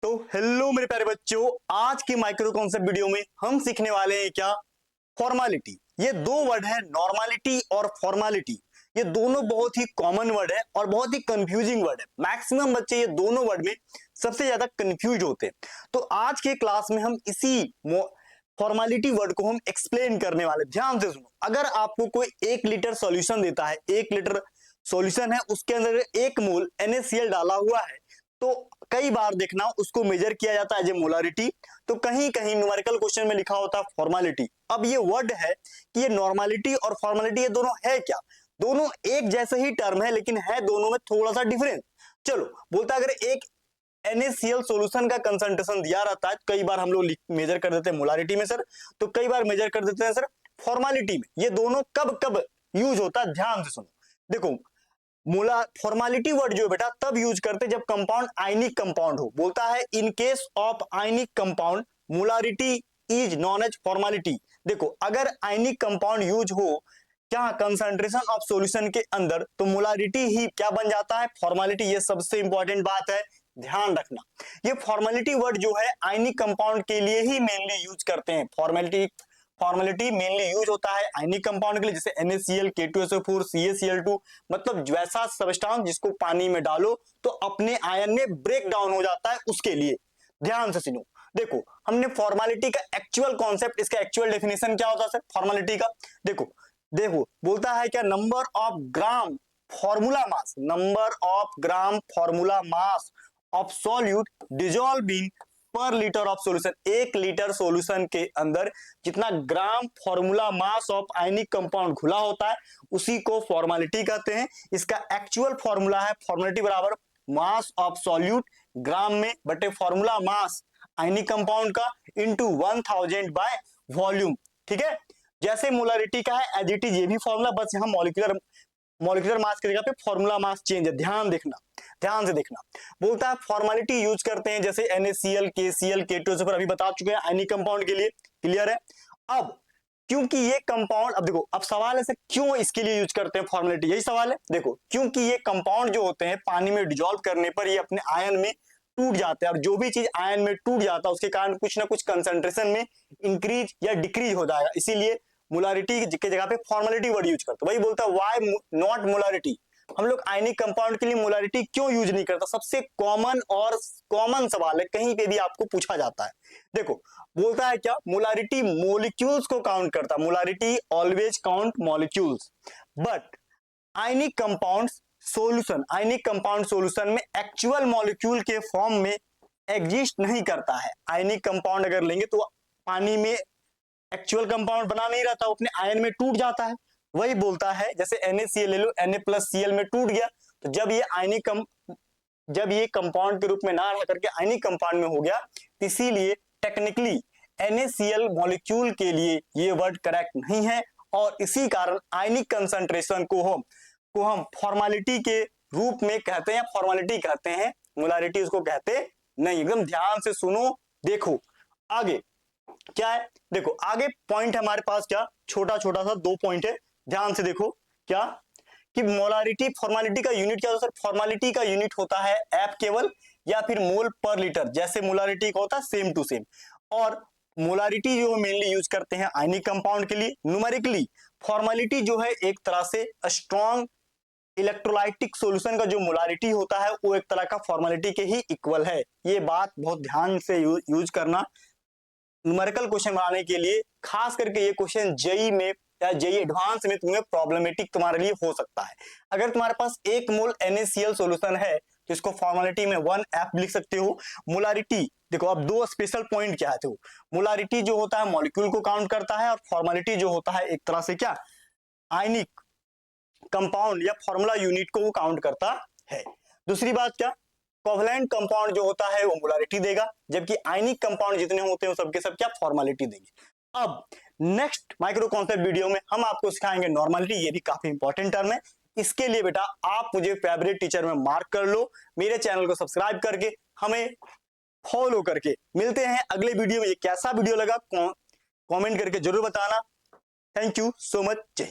तो हेलो मेरे प्यारे बच्चों, आज की माइक्रो कॉन्सेप्ट वीडियो में हम सीखने वाले हैं क्या, फॉर्मालिटी। ये दो वर्ड है, नॉर्मालिटी और फॉर्मालिटी। ये दोनों बहुत ही कॉमन वर्ड है और बहुत ही कंफ्यूजिंग वर्ड है। मैक्सिमम बच्चे ये दोनों वर्ड में सबसे ज्यादा कंफ्यूज होते हैं। तो आज के क्लास में हम इसी फॉर्मालिटी वर्ड को हम एक्सप्लेन करने वाले। ध्यान से सुनो, अगर आपको कोई 1 लीटर सॉल्यूशन देता है, 1 लीटर सॉल्यूशन है, उसके अंदर 1 मोल NaCl डाला हुआ है, तो कई बार देखना उसको मेजर किया जाता है एज ए मोलारिटी, तो कहीं कहीं न्यूमेरिकल क्वेश्चन में लिखा होता है फॉर्मालिटी। अब ये वर्ड है कि ये नॉर्मालिटी और फॉर्मालिटी ये दोनों है क्या? दोनों एक जैसे ही टर्म है, लेकिन है दोनों में थोड़ा सा डिफरेंस। चलो, बोलता है अगर एक NaCl सॉल्यूशन का कंसंट्रेशन दिया रहता है, तो कई बार हम लोग मेजर कर देते हैं मोलारिटी में सर, तो कई बार मेजर कर देते हैं सर फॉर्मालिटी में। ये दोनों कब कब यूज होता है, ध्यान से सुनो। देखो, फॉर्मालिटी वर्ड जो है बेटा तब यूज करते जब कंपाउंड आयनिक कंपाउंड हो। बोलता है in case of ionic compound molarity is known as formality. देखो, अगर आयनिक कंपाउंड यूज हो क्या कंसंट्रेशन ऑफ सॉल्यूशन के अंदर, तो मोलारिटी ही क्या बन जाता है, फॉर्मालिटी। ये सबसे इंपॉर्टेंट बात है, ध्यान रखना। ये फॉर्मालिटी वर्ड जो है आयनिक कंपाउंड के लिए ही मेनली यूज करते हैं। फॉर्मेलिटी मेनली यूज होता है आयनिक कंपाउंड के लिए, जैसे NaCl, K2SO4, CaCl2, मतलब वैसा सबस्टांस जिसको पानी में डालो तो अपने आयन में ब्रेक डाउन हो जाता है, उसके लिए। ध्यान से सुनो। देखो, हमने फॉर्मेलिटी का एक्चुअल कॉन्सेप्ट, इसका एक्चुअल डेफिनेशन क्या होता है सर फॉर्मेलिटी का? देखो देखो बोलता है क्या, number of gram formula mass, number of gram formula mass of solute dissolve in पर litre of solution. 1 litre solution के अंदर जितना gram formula mass of ionic compound घुला होता है, उसी को फॉर्मेलिटी कहते हैं। इसका एक्चुअल फॉर्मूला है फॉर्मेलिटी बराबर मास ऑफ सॉल्यूट ग्राम में बटे फॉर्मूला मास आयनिक कंपाउंड का इंटू 1000 बाय वॉल्यूम। ठीक है, जैसे मोलारिटी का है एज इट इज ये भी फॉर्मूला, बस यहां मॉलिक्यूलर मास की जगह पे फॉर्मूला मास चेंज है। ध्यान देखना, ध्यान से देखना। बोलता है फॉर्मेलिटी यूज करते हैं जैसे NaCl, KCl, K2SO4 अभी बता चुके हैं आयनिक कंपाउंड के लिए, क्लियर है। अब क्योंकि ये कंपाउंड, अब देखो, अब सवाल है क्यों इसके लिए यूज करते हैं फॉर्मेलिटी, यही सवाल है। देखो, क्योंकि ये कंपाउंड जो होते हैं पानी में डिजोल्व करने पर ये अपने आयन में टूट जाते हैं, और जो भी चीज आयन में टूट जाता है उसके कारण कुछ ना कुछ कंसंट्रेशन में इंक्रीज या डिक्रीज हो जाएगा। इसीलिए मोलारिटी की जगह पे फॉर्मेलिटी वर्ड यूज करते हैं। वही बोलता है व्हाई नॉट मोलारिटी, हम लोग आयनिक कंपाउंड के लिए मोलारिटी क्यों यूज नहीं करता? सबसे कॉमन सवाल है, कहीं पे भी आपको पूछा जाता है। देखो, बोलता है क्या, मोलारिटी मॉलिक्यूल्स को काउंट करता है, molarity always count molecules, but ionic compound solution में एक्चुअल मॉलिक्यूल के फॉर्म में एग्जिस्ट नहीं करता है। आयनिक कंपाउंड अगर लेंगे तो पानी में एक्चुअल कंपाउंड बना नहीं रहता, वो अपने आयन में टूट जाता है। वही बोलता है जैसे NaCl ले लो, Na+Cl में टूट गया, तो जब ये कंपाउंड के रूप में ना रह करके आयनिक कंपाउंड में हो गया, इसीलिए टेक्निकली NaCl मॉलिक्यूल के लिए ये वर्ड करेक्ट नहीं है, और इसी कारण आयनिक कंसंट्रेशन को हम फॉर्मेलिटी के रूप में कहते हैं, फॉर्मेलिटी कहते हैं, मोलारिटी उसको कहते नहीं। एकदम ध्यान से सुनो। देखो आगे क्या है, देखो आगे पॉइंट है हमारे पास, क्या छोटा छोटा सा 2 पॉइंट है, ध्यान से देखो। क्या कि मोलारिटी फॉर्मेलिटी का यूनिट क्या होता है? फॉर्मेलिटी का यूनिट होता है एफ केवल, या फिर मोल पर लीटर, जैसे मोलारिटी का होता है सेम टू सेम। और मोलारिटी जो मेनली यूज करते हैं आयनिक कंपाउंड के लिए। न्यूमेरिकली फॉर्मेलिटी जो है एक तरह से स्ट्रॉन्ग इलेक्ट्रोलाइटिक सॉल्यूशन का जो मोलारिटी होता है वो एक तरह का फॉर्मेलिटी के ही इक्वल है। ये बात बहुत ध्यान से यूज करना न्यूमेरिकल क्वेश्चन बनाने के लिए, खास करके ये क्वेश्चन जेई में या जेई एडवांस में तुम्हें प्रॉब्लमेटिक तुम्हारे लिए हो सकता है। अगर तुम्हारे पास 1 मोल NaCl सॉल्यूशन है तो इसको फॉर्मेलिटी में 1F लिख सकते हो। मोलारिटी देखो, अब 2 स्पेशल पॉइंट क्या है, तो मोलारिटी जो होता है मॉलिक्यूल को काउंट करता है, और फॉर्मेलिटी जो होता है एक तरह से क्या आयनिक कंपाउंड या फॉर्मूला यूनिट को वो काउंट करता है। दूसरी बात क्या, कोवलेंट कंपाउंड जो होता है वो मोलारिटी देगा, जबकि आयनिक कंपाउंड जितने होते हैं वो सबके सब क्या फॉर्मेलिटी देंगे। अब नेक्स्ट माइक्रो कॉन्सेप्ट वीडियो में हम आपको सिखाएंगे नॉर्मेलिटी, ये भी काफी इंपॉर्टेंट टर्म है। इसके लिए बेटा आप मुझे फेवरेट टीचर में मार्क कर लो, मेरे चैनल को सब्सक्राइब करके हमें फॉलो करके। मिलते हैं अगले वीडियो में। ये कैसा वीडियो लगा कमेंट करके जरूर बताना। Thank you so much. जय हिंद।